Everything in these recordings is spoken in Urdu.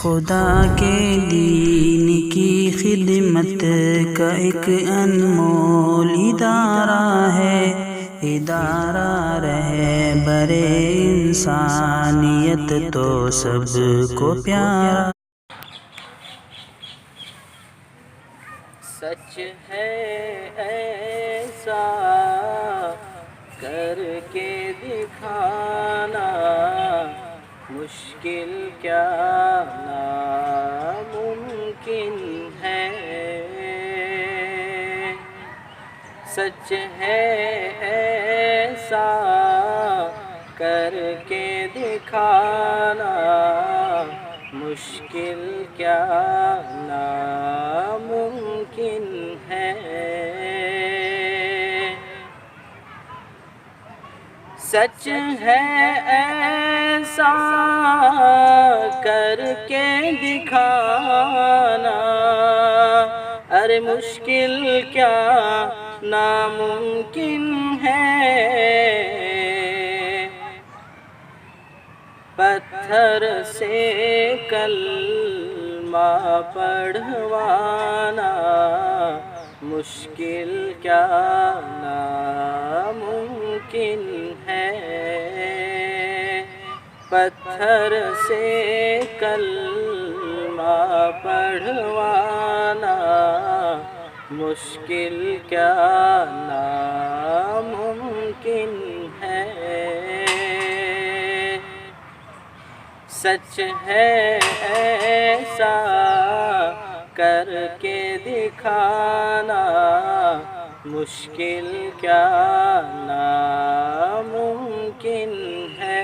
خدا کے دین کی خدمت کا ایک انمول ادارہ ہے، ادارہ رہبر انسانیت تو سب کو پیارا۔ سچ ہے ایسا کر کے دکھانا، مشکل کیا ناممکن ہے۔ سچ ہے ایسا کر کے دکھانا، مشکل کیا ناممکن ہے۔ سچ ہے ایسا کر کے دکھانا، ارے مشکل کیا ناممکن ہے۔ پتھر سے کلمہ پڑھوانا، مشکل کیا ناممکن ہے۔ پتھر سے کلمہ پڑھوانا، مشکل کیا ناممکن ہے۔ سچ ہے ایسا کر کے دکھانا، مشکل کیا ناممکن ہے۔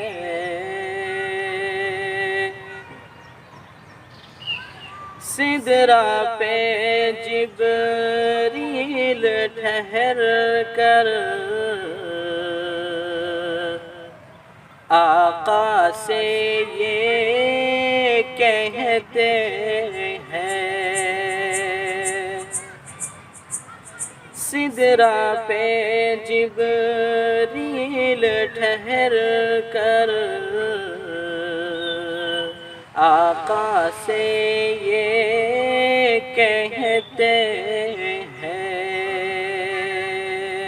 سدرہ پہ جبریل ٹھہر کر آقا سے یہ کہتے ہیں، سدرہ پہ جبریل ٹھہر کر آقا سے یہ کہتے ہیں،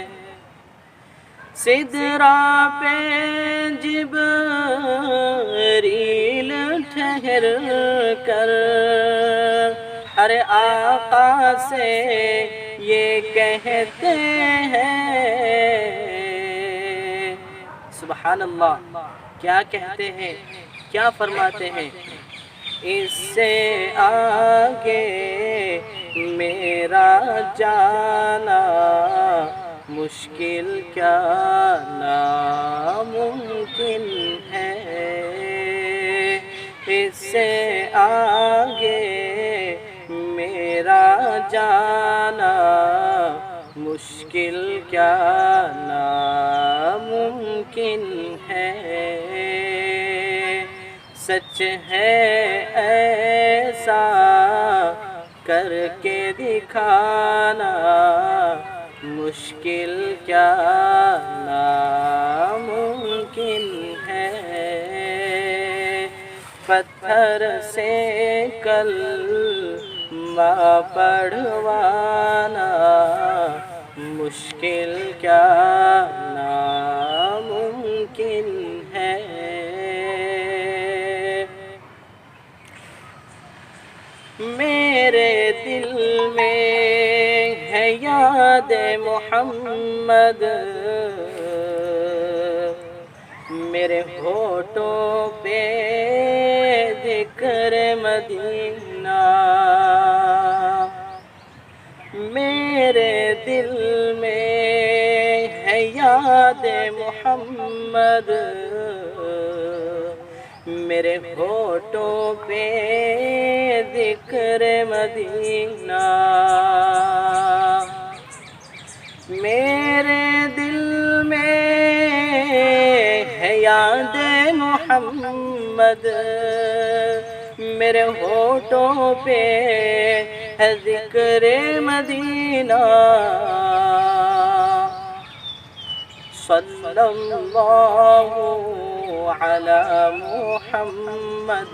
سدرہ پہ جبریل ٹھہر کر ارے آقا سے یہ کہتے ہیں۔ سبحان اللہ، کیا کہتے ہیں، کیا فرماتے ہیں؟ اس سے آگے میرا جانا، مشکل کیا ناممکن ہے۔ اس سے آگے میرا جانا، مشکل کیا ناممکن ہے۔ سچ ہے ایسا کر کے دکھانا، مشکل کیا ناممکن ہے۔ پتھر سے کلمہ پڑھوانا، مشکل کیا ناممکن ہے۔ میرے دل میں ہے یاد محمد، میرے ہونٹوں پہ ذکر مدینہ، میرے دل میں ہے یاد محمد، میرے ہونٹوں پہ ذکر مدینہ، میرے دل میں ہے یاد محمد، میرے ہونٹوں پہ ہے ذکر مدینہ۔ صلی اللہ علی محمد،